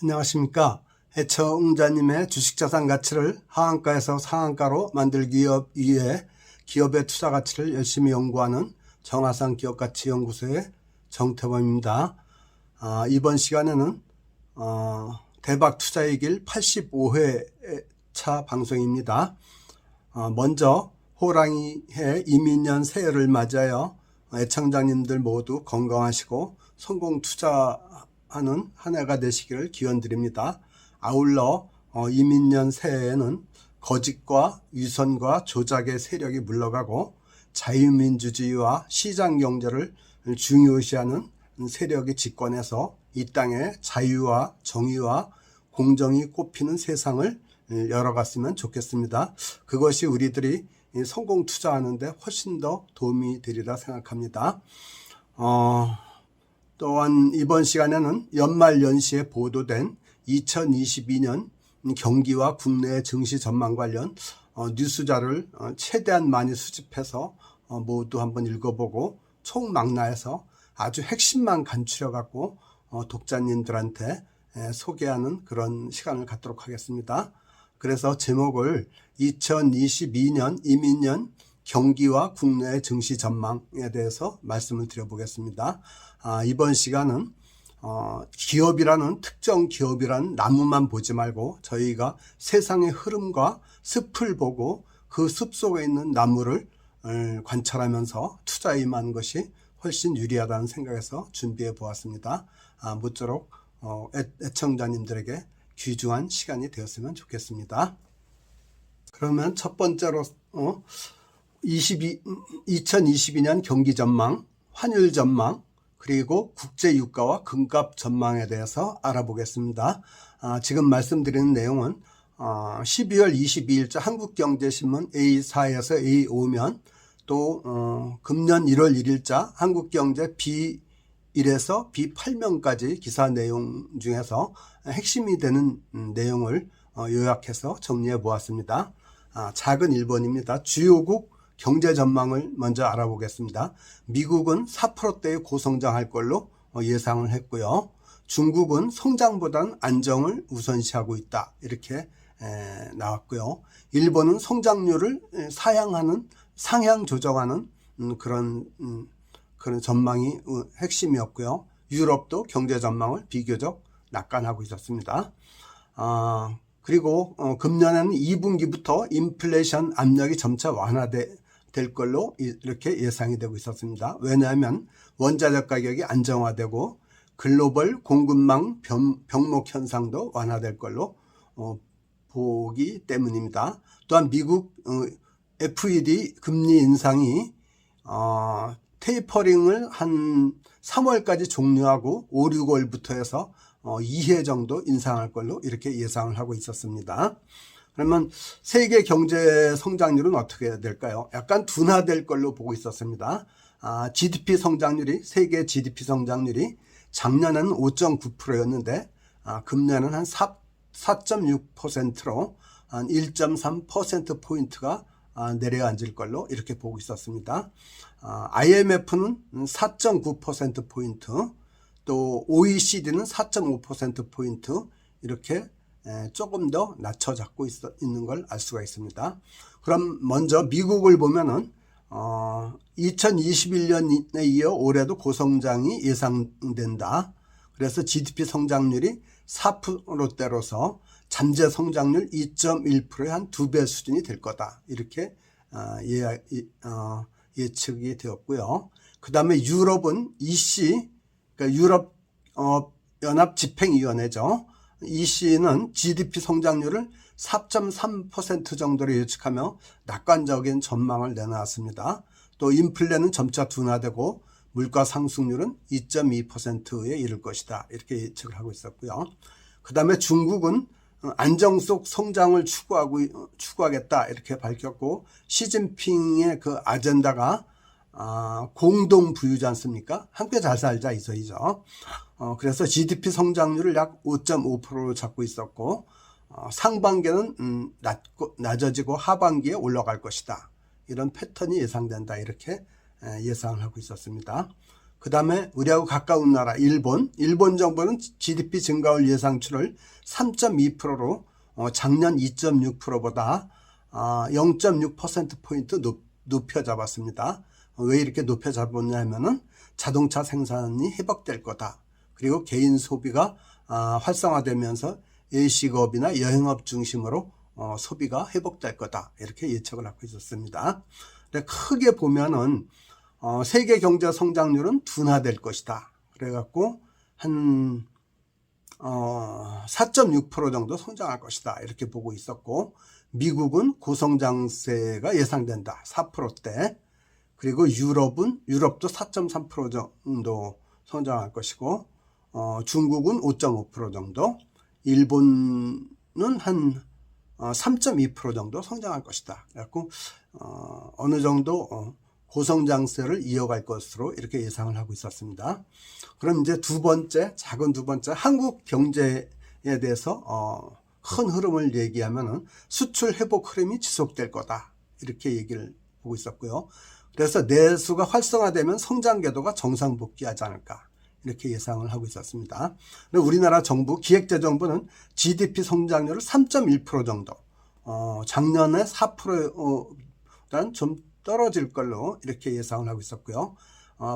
안녕하십니까. 애청자님의 주식자산 가치를 하한가에서 상한가로 만들기 위해 기업의 투자 가치를 열심히 연구하는 정하산 기업가치연구소의 정태범입니다. 이번 시간에는 대박 투자의 길 85회차 방송입니다. 먼저 호랑이해 이민년 새해를 맞이하여 애청자님들 모두 건강하시고 성공 투자하는 한 해가 되시기를 기원드립니다. 아울러 이민년 새해에는 거짓과 위선과 조작의 세력이 물러가고 자유민주주의와 시장경제를 중요시하는 세력이 집권해서 이 땅에 자유와 정의와 공정이 꽃피는 세상을 열어갔으면 좋겠습니다. 그것이 우리들이 성공 투자하는데 훨씬 더 도움이 되리라 생각합니다. 또한 이번 시간에는 연말연시에 보도된 2022년 경기와 국내 증시 전망 관련 뉴스자를 최대한 많이 수집해서 모두 한번 읽어보고 총망라해서 아주 핵심만 간추려 갖고 독자님들한테 소개하는 그런 시간을 갖도록 하겠습니다. 그래서 제목을 2022년 이민년 경기와 국내 증시 전망에 대해서 말씀을 드려보겠습니다. 이번 시간은 기업이라는 특정 기업이라는 나무만 보지 말고 저희가 세상의 흐름과 숲을 보고 그 숲 속에 있는 나무를 관찰하면서 투자에 임하는 것이 훨씬 유리하다는 생각에서 준비해 보았습니다. 모쪼록 애청자님들에게 귀중한 시간이 되었으면 좋겠습니다. 그러면 첫 번째로 2022년 경기 전망, 환율 전망, 그리고 국제 유가와 금값 전망에 대해서 알아보겠습니다. 지금 말씀드리는 내용은 12월 22일자 한국경제신문 A4에서 A5면 또 금년 1월 1일자 한국경제 B1에서 B8면까지 기사 내용 중에서 핵심이 되는 내용을 요약해서 정리해 보았습니다. 작은 1번입니다. 주요국 경제 전망을 먼저 알아보겠습니다. 미국은 4%대의 고성장할 걸로 예상을 했고요. 중국은 성장보다는 안정을 우선시하고 있다. 이렇게 나왔고요. 일본은 성장률을 상향 조정하는 그런 전망이 핵심이었고요. 유럽도 경제 전망을 비교적 낙관하고 있었습니다. 그리고 금년에는 2분기부터 인플레이션 압력이 점차 완화될 걸로 이렇게 예상이 되고 있었습니다. 왜냐하면 원자력 가격이 안정화되고 글로벌 공급망 병목 현상도 완화될 걸로 보기 때문입니다. 또한 미국 FED 금리 인상이 테이퍼링을 한 3월까지 종료하고 5, 6월부터 해서 2회 정도 인상할 걸로 이렇게 예상을 하고 있었습니다. 그러면 세계 경제 성장률은 어떻게 될까요? 약간 둔화될 걸로 보고 있었습니다. GDP 성장률이, 세계 GDP 성장률이 작년에는 5.9%였는데 금년은 한 4.6%로 한 1.3%포인트가 내려앉을 걸로 이렇게 보고 있었습니다. IMF는 4.9%포인트, 또 OECD는 4.5%포인트 이렇게 조금 더 낮춰 잡고 있는 걸 알 수가 있습니다. 그럼 먼저 미국을 보면은 2021년에 이어 올해도 고성장이 예상된다. 그래서 GDP 성장률이 4%대로서 잠재 성장률 2.1%의 한 2배 수준이 될 거다. 이렇게 예측이 되었고요. 그 다음에 유럽은 EC, 그러니까 유럽 연합 집행위원회죠. EC는 GDP 성장률을 4.3% 정도로 예측하며 낙관적인 전망을 내놨습니다. 또 인플레는 점차 둔화되고 물가 상승률은 2.2%에 이를 것이다. 이렇게 예측을 하고 있었고요. 그 다음에 중국은 안정 속 성장을 추구하겠다. 이렇게 밝혔고 시진핑의 그 아젠다가 공동 부유지 않습니까? 함께 잘 살자 이소이죠. 그래서 GDP 성장률을 약 5.5%로 잡고 있었고 상반기에는 낮아지고 하반기에 올라갈 것이다. 이런 패턴이 예상된다. 이렇게 예상을 하고 있었습니다. 그 다음에 우리하고 가까운 나라 일본 정부는 GDP 증가율 예상치를 3.2%로 작년 2.6%보다 0.6%포인트 높여 잡았습니다. 왜 이렇게 높여 잡았냐 하면은 자동차 생산이 회복될 거다. 그리고 개인 소비가 활성화되면서 일식업이나 여행업 중심으로 소비가 회복될 거다. 이렇게 예측을 하고 있었습니다. 근데 크게 보면은 세계 경제 성장률은 둔화될 것이다. 그래갖고 한 4.6% 정도 성장할 것이다. 이렇게 보고 있었고, 미국은 고성장세가 예상된다. 4%대. 그리고 유럽도 4.3% 정도 성장할 것이고, 중국은 5.5% 정도, 일본은 한 3.2% 정도 성장할 것이다. 그래갖고 어느 정도 고성장세를 이어갈 것으로 이렇게 예상을 하고 있었습니다. 그럼 이제 작은 두 번째, 한국 경제에 대해서 큰 흐름을 얘기하면은 수출 회복 흐름이 지속될 거다. 이렇게 얘기를 보고 있었고요. 그래서 내수가 활성화되면 성장 궤도가 정상 복귀하지 않을까. 이렇게 예상을 하고 있었습니다. 우리나라 정부, 기획재정부는 GDP 성장률을 3.1% 정도, 작년에 4%보다는 좀 떨어질 걸로 이렇게 예상을 하고 있었고요.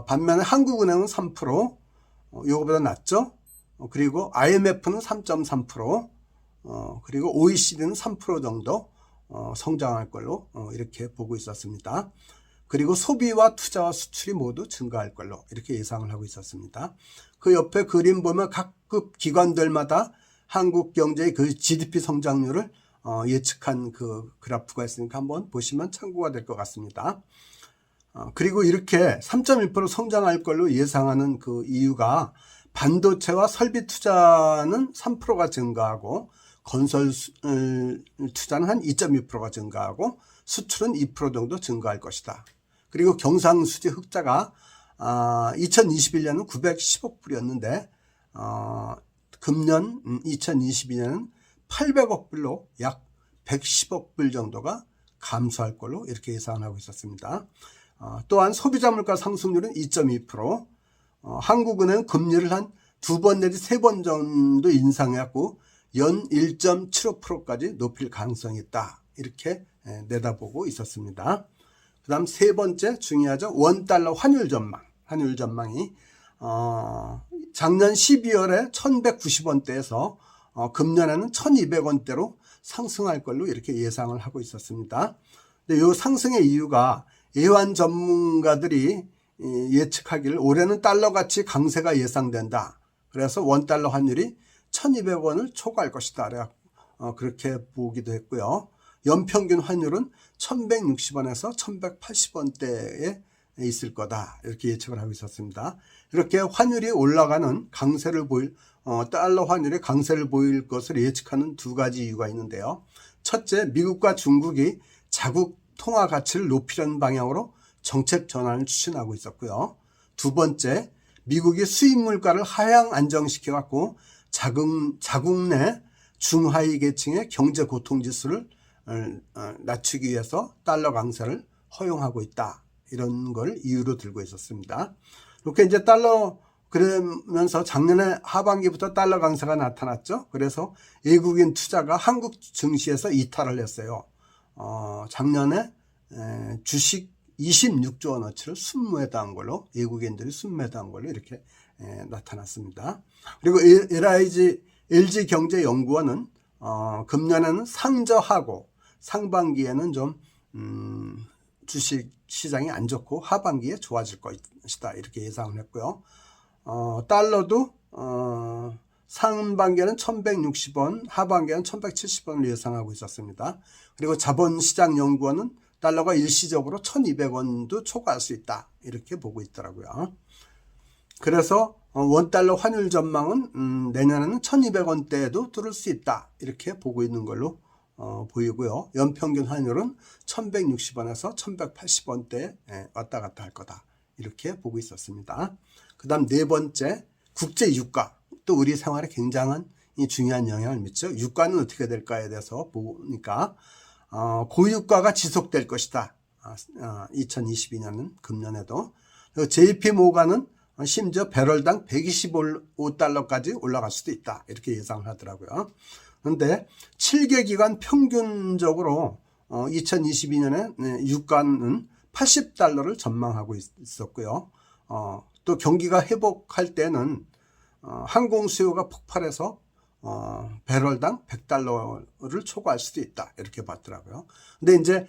반면에 한국은행은 3%, 이거보다 낮죠. 그리고 IMF는 3.3%, 그리고 OECD는 3% 정도 성장할 걸로 이렇게 보고 있었습니다. 그리고 소비와 투자와 수출이 모두 증가할 걸로 이렇게 예상을 하고 있었습니다. 그 옆에 그림 보면 각급 기관들마다 한국 경제의 그 GDP 성장률을 예측한 그 그래프가 있으니까 한번 보시면 참고가 될 것 같습니다. 그리고 이렇게 3.1% 성장할 걸로 예상하는 그 이유가 반도체와 설비 투자는 3%가 증가하고 건설 투자는 한 2.2%가 증가하고 수출은 2% 정도 증가할 것이다. 그리고 경상수지 흑자가 2021년은 910억 불이었는데 금년 2022년은 800억 불로 약 110억 불 정도가 감소할 걸로 이렇게 예상을 하고 있었습니다. 또한 소비자 물가 상승률은 2.2%, 한국은행 금리를 한 2번 내지 3번 정도 인상해갖고 연 1.75%까지 높일 가능성이 있다. 이렇게 내다보고 있었습니다. 그 다음 세 번째 중요하죠. 원달러 환율 전망. 환율 전망이 작년 12월에 1190원대에서 금년에는 1200원대로 상승할 걸로 이렇게 예상을 하고 있었습니다. 근데 이 상승의 이유가 애환 전문가들이 예측하기를 올해는 달러 가치 강세가 예상된다. 그래서 원달러 환율이 1200원을 초과할 것이다. 그렇게 보기도 했고요. 연평균 환율은 1160원에서 1180원대에 있을 거다. 이렇게 예측을 하고 있었습니다. 이렇게 환율이 올라가는 강세를 달러 환율의 강세를 보일 것을 예측하는 두 가지 이유가 있는데요. 첫째, 미국과 중국이 자국 통화 가치를 높이려는 방향으로 정책 전환을 추진하고 있었고요. 두 번째, 미국이 수입 물가를 하향 안정시켜 갖고 자국 내 중하위 계층의 경제 고통 지수를 낮추기 위해서 달러 강세를 허용하고 있다. 이런 걸 이유로 들고 있었습니다. 이렇게 이제 그러면서 작년에 하반기부터 달러 강세가 나타났죠. 그래서 외국인 투자가 한국 증시에서 이탈을 했어요. 작년에 주식 26조 원어치를 순매도한 걸로, 외국인들이 순매도한 걸로 이렇게 나타났습니다. 그리고 LG경제연구원은 금년에는 상저하고 상반기에는 좀 주식 시장이 안 좋고 하반기에 좋아질 것이다. 이렇게 예상을 했고요. 달러도 상반기에는 1160원, 하반기에는 1170원을 예상하고 있었습니다. 그리고 자본시장연구원은 달러가 일시적으로 1200원도 초과할 수 있다. 이렇게 보고 있더라고요. 그래서 원달러 환율 전망은 내년에는 1200원대에도 뚫을 수 있다. 이렇게 보고 있는 걸로 보이고요. 연평균 환율은 1160원에서 1180원대에 왔다 갔다 할 거다. 이렇게 보고 있었습니다. 그 다음 네 번째, 국제 유가. 또 우리 생활에 굉장한 중요한 영향을 미쳐. 유가는 어떻게 될까에 대해서 보니까 고유가가 지속될 것이다. 2022년은 금년에도. JP 모간은 심지어 배럴당 125달러까지 올라갈 수도 있다. 이렇게 예상을 하더라고요. 그런데 7개 기간 평균적으로 2022년에 유가는 80달러를 전망하고 있었고요. 또 경기가 회복할 때는 항공 수요가 폭발해서 배럴당 100달러를 초과할 수도 있다. 이렇게 봤더라고요. 근데 이제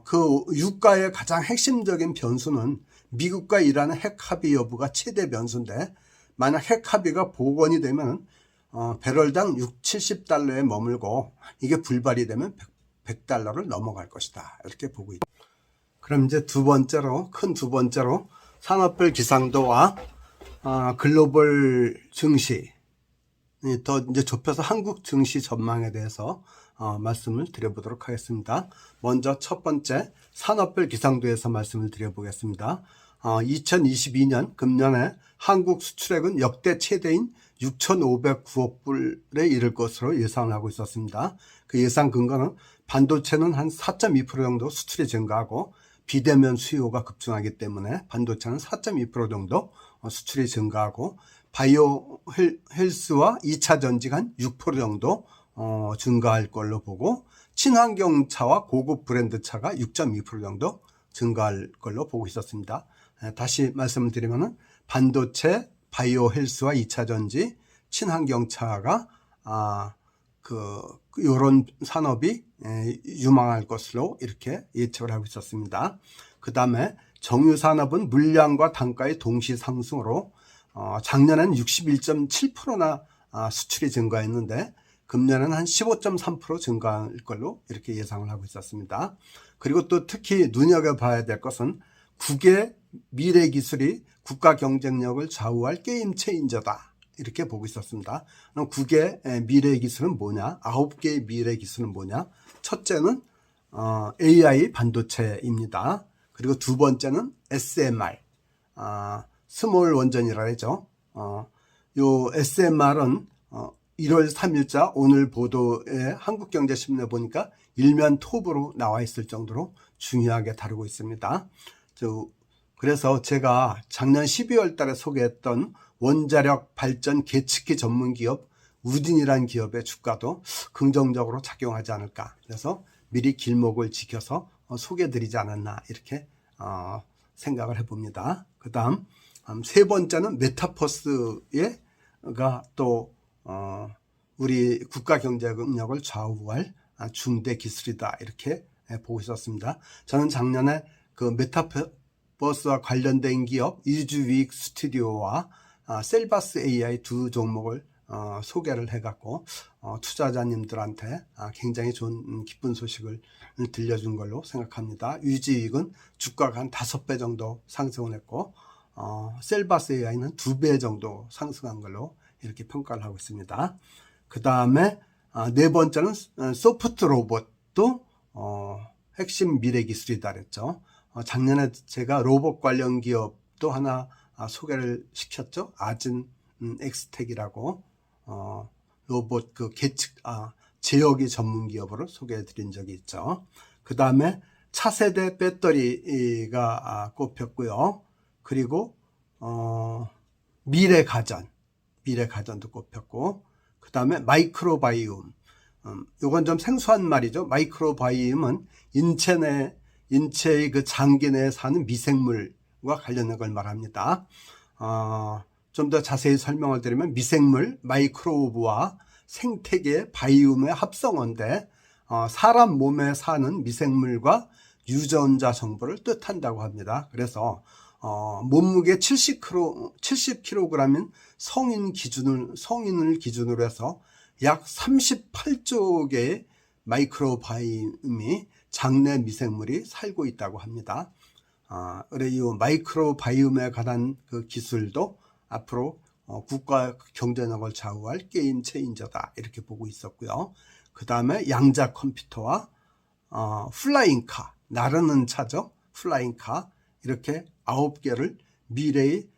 그 유가의 가장 핵심적인 변수는 미국과 이란의 핵 합의 여부가 최대 변수인데, 만약 핵 합의가 복원이 되면 배럴당 6, 70달러에 머물고 이게 불발이 되면 100달러를 넘어갈 것이다. 이렇게 보고 있다. 그럼 이제 큰 두 번째로 산업별 기상도와 글로벌 증시, 더 이제 좁혀서 한국 증시 전망에 대해서 말씀을 드려보도록 하겠습니다. 먼저 첫 번째 산업별 기상도에서 말씀을 드려보겠습니다. 2022년 금년에 한국 수출액은 역대 최대인 6,509억 불에 이를 것으로 예상을 하고 있었습니다. 그 예상 근거는 반도체는 한 4.2% 정도 수출이 증가하고 비대면 수요가 급증하기 때문에 반도체는 4.2% 정도 수출이 증가하고 바이오 헬스와 2차 전지가 한 6% 정도 증가할 걸로 보고, 친환경차와 고급 브랜드 차가 6.2% 정도 증가할 걸로 보고 있었습니다. 다시 말씀을 드리면은 반도체, 바이오 헬스와 2차 전지, 친환경차가 요런 산업이 유망할 것으로 이렇게 예측을 하고 있었습니다. 그 다음에 정유산업은 물량과 단가의 동시 상승으로 작년에는 61.7%나 수출이 증가했는데 금년에는 한 15.3% 증가할 걸로 이렇게 예상을 하고 있었습니다. 그리고 또 특히 눈여겨봐야 될 것은 국의 미래 기술이 국가 경쟁력을 좌우할 게임 체인저다. 이렇게 보고 있었습니다. 그럼 국의 미래 기술은 뭐냐? 9개의 미래 기술은 뭐냐? 첫째는 AI 반도체입니다. 그리고 두 번째는 SMR, 스몰 원전이라 하죠. 요 SMR은 1월 3일자 오늘 보도에 한국경제신문에 보니까 일면 톱으로 나와 있을 정도로 중요하게 다루고 있습니다. 그래서 제가 작년 12월 달에 소개했던 원자력 발전 계측기 전문 기업 우딘이라는 기업의 주가도 긍정적으로 작용하지 않을까. 그래서 미리 길목을 지켜서 소개해드리지 않았나 이렇게 생각을 해봅니다. 그 다음 세 번째는 메타버스가 또 우리 국가 경제력을 좌우할 중대 기술이다 이렇게 보고 있었습니다. 저는 작년에 그 메타버스와 관련된 기업 이주위익 스튜디오와 셀바스 AI 두 종목을 소개를 해갖고 투자자님들한테 굉장히 좋은 기쁜 소식을 들려준 걸로 생각합니다. 유지익은 주가가 한 5배 정도 상승을 했고 셀바스 AI는 2배 정도 상승한 걸로 이렇게 평가를 하고 있습니다. 그 다음에 네 번째는 소프트 로봇도 핵심 미래 기술이다 그랬죠. 작년에 제가 로봇 관련 기업도 하나 소개를 시켰죠. 아진 엑스텍이라고 로봇 제어기 전문 기업으로 소개해 드린 적이 있죠. 그 다음에 차세대 배터리가 꼽혔고요. 그리고 미래가전도 꼽혔고, 그 다음에 마이크로바이옴, 요건 좀 생소한 말이죠. 마이크로바이옴은 인체의 그 장기 내에 사는 미생물과 관련된 걸 말합니다. 좀 더 자세히 설명을 드리면 미생물, 마이크로브와 생태계, 바이옴의 합성어인데 사람 몸에 사는 미생물과 유전자 정보를 뜻한다고 합니다. 그래서 몸무게 70kg인 성인을 기준으로 해서 약 38조 개의 마이크로바이옴이 장내 미생물이 살고 있다고 합니다. 그래 이 마이크로바이옴에 관한 그 기술도 앞으로 국가 경제력을 좌우할 게임 체인저다 이렇게 보고 있었고요. 그 다음에 양자 컴퓨터와 플라잉카, 나르는 차죠. 플라잉카, 이렇게 9개를 미래의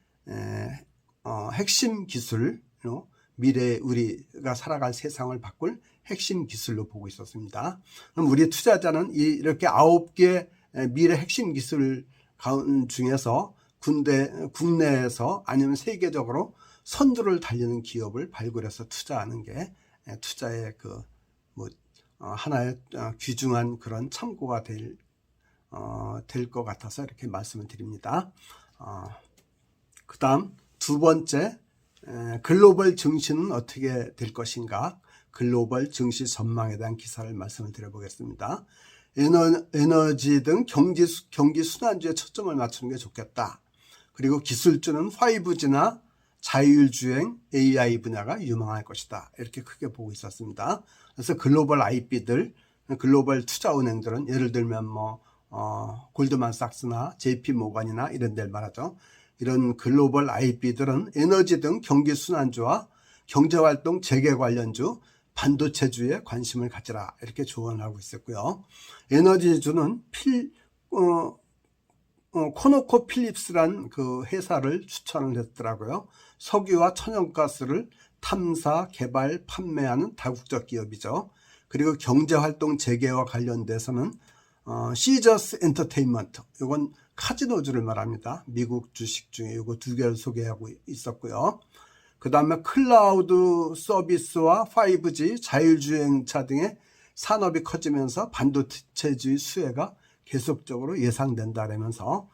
핵심 기술로, 미래에 우리가 살아갈 세상을 바꿀 핵심 기술로 보고 있었습니다. 그럼 우리 투자자는 이렇게 9개 미래 핵심 기술 중에서 국내에서 아니면 세계적으로 선두를 달리는 기업을 발굴해서 투자하는 게 투자의 하나의 귀중한 그런 참고가 될 것 같아서 이렇게 말씀을 드립니다. 그 다음 두 번째, 글로벌 증시는 어떻게 될 것인가, 글로벌 증시 전망에 대한 기사를 말씀을 드려보겠습니다. 에너지 등 경기 순환주에 초점을 맞추는 게 좋겠다. 그리고 기술주는 5G나 자율주행, AI 분야가 유망할 것이다. 이렇게 크게 보고 있었습니다. 그래서 글로벌 IB들, 글로벌 투자은행들은 예를 들면 골드만삭스나 JP모건이나 이런 데를 말하죠. 이런 글로벌 IB들은 에너지 등 경기 순환주와 경제활동 재개 관련주, 반도체주에 관심을 가지라. 이렇게 조언을 하고 있었고요. 에너지주는 코노코 필립스란 그 회사를 추천을 했더라고요. 석유와 천연가스를 탐사, 개발, 판매하는 다국적 기업이죠. 그리고 경제활동 재개와 관련돼서는 시저스 엔터테인먼트, 이건 카지노주를 말합니다. 미국 주식 중에 이거 두 개를 소개하고 있었고요. 그 다음에 클라우드 서비스와 5G, 자율주행차 등의 산업이 커지면서 반도체주의 수혜가 계속적으로 예상된다라면서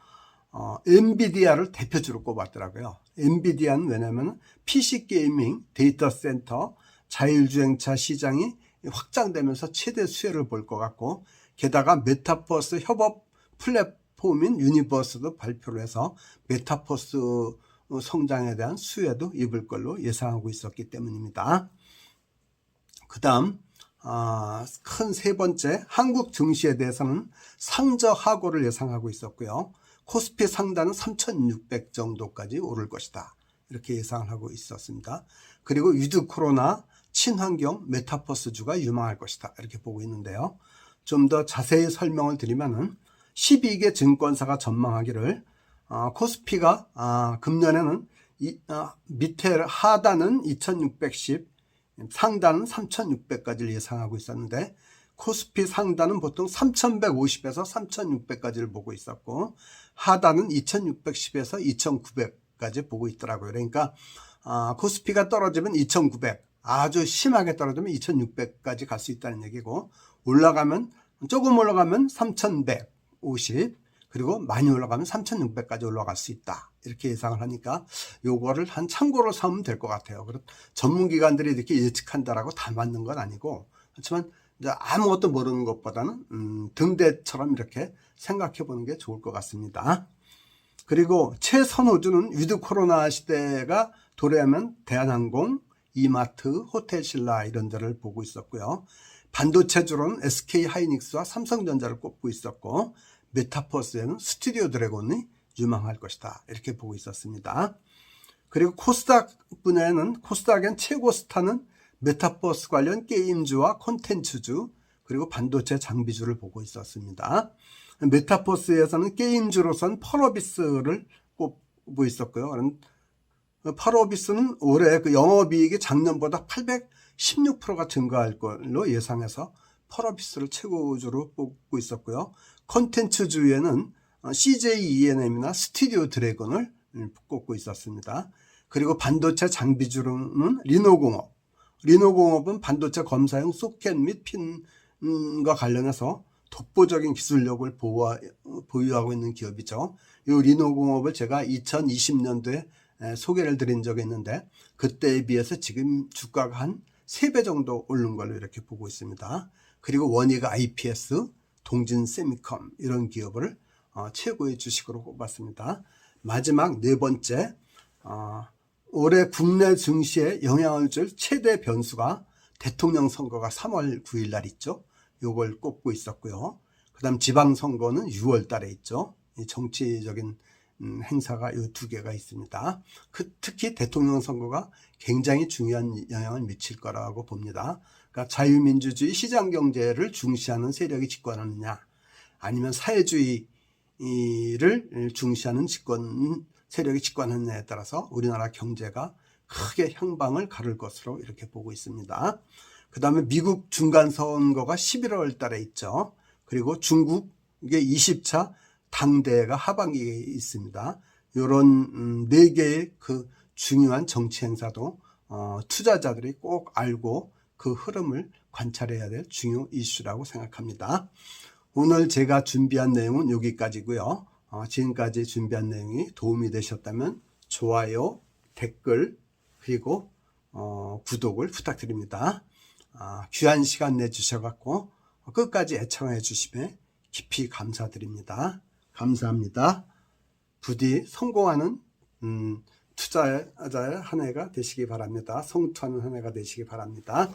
엔비디아를 대표주로 꼽았더라고요. 엔비디아는 왜냐하면 PC 게이밍, 데이터 센터, 자율주행차 시장이 확장되면서 최대 수혜를 볼 것 같고, 게다가 메타버스 협업 플랫폼인 유니버스도 발표를 해서 메타버스 성장에 대한 수혜도 입을 걸로 예상하고 있었기 때문입니다. 그 다음 큰 세 번째, 한국 증시에 대해서는 상저하고를 예상하고 있었고요. 코스피 상단은 3,600 정도까지 오를 것이다. 이렇게 예상을 하고 있었습니다. 그리고 위드 코로나, 친환경, 메타버스주가 유망할 것이다. 이렇게 보고 있는데요. 좀 더 자세히 설명을 드리면은 12개 증권사가 전망하기를 코스피가 금년에는 밑에 하단은 2610, 상단은 3600까지를 예상하고 있었는데, 코스피 상단은 보통 3150에서 3600까지를 보고 있었고, 하단은 2610에서 2900까지 보고 있더라고요. 그러니까 코스피가 떨어지면 2900, 아주 심하게 떨어지면 2600까지 갈 수 있다는 얘기고, 올라가면 조금 올라가면 3150, 그리고 많이 올라가면 3600까지 올라갈 수 있다. 이렇게 예상을 하니까 요거를 한 참고로 삼으면 될 것 같아요. 전문기관들이 이렇게 예측한다라고 다 맞는 건 아니고, 그렇지만 이제 아무것도 모르는 것보다는 등대처럼 이렇게 생각해 보는 게 좋을 것 같습니다. 그리고 최선호주는 위드 코로나 시대가 도래하면 대한항공, 이마트, 호텔신라 이런 데를 보고 있었고요. 반도체주로는 SK하이닉스와 삼성전자를 꼽고 있었고, 메타버스에는 스튜디오 드래곤이 유망할 것이다. 이렇게 보고 있었습니다. 그리고 코스닥 분야에는 코스닥엔 최고 스타는 메타버스 관련 게임주와 콘텐츠주, 그리고 반도체 장비주를 보고 있었습니다. 메타버스에서는 게임주로선 펄어비스를 꼽고 있었고요. 펄어비스는 올해 그 영업이익이 작년보다 816%가 증가할 걸로 예상해서 펄어비스를 최고주로 뽑고 있었고요. 콘텐츠주에는 CJ ENM이나 스튜디오 드래곤을 꼽고 있었습니다. 그리고 반도체 장비주로는 리노공업. 리노공업은 반도체 검사용 소켓 및 핀과 관련해서 독보적인 기술력을 보유하고 있는 기업이죠. 이 리노공업을 제가 2020년도에 소개를 드린 적이 있는데, 그때에 비해서 지금 주가가 한 3배 정도 오른 걸로 이렇게 보고 있습니다. 그리고 원익 IPS, 동진 세미컴 이런 기업을 최고의 주식으로 꼽았습니다. 마지막 네 번째, 올해 국내 증시에 영향을 줄 최대 변수가 대통령 선거가 3월 9일 날 있죠. 요걸 꼽고 있었고요. 그 다음 지방선거는 6월 달에 있죠. 이 정치적인 행사가 이 두 개가 있습니다. 특히 대통령 선거가 굉장히 중요한 영향을 미칠 거라고 봅니다. 그러니까 자유민주주의 시장경제를 중시하는 세력이 집권하느냐, 아니면 사회주의를 중시하는 세력이 집권하느냐에 따라서 우리나라 경제가 크게 향방을 가를 것으로 이렇게 보고 있습니다. 그 다음에 미국 중간선거가 11월 달에 있죠. 그리고 중국의 20차 당대회가 하반기에 있습니다. 이런 네 개의 그 중요한 정치 행사도 투자자들이 꼭 알고 그 흐름을 관찰해야 될 중요 이슈라고 생각합니다. 오늘 제가 준비한 내용은 여기까지고요. 지금까지 준비한 내용이 도움이 되셨다면 좋아요, 댓글, 그리고 구독을 부탁드립니다. 귀한 시간 내주셔서 끝까지 애청해 주시면 깊이 감사드립니다. 감사합니다. 부디 성공하는 투자자의 한 해가 되시기 바랍니다. 성투하는 한 해가 되시기 바랍니다.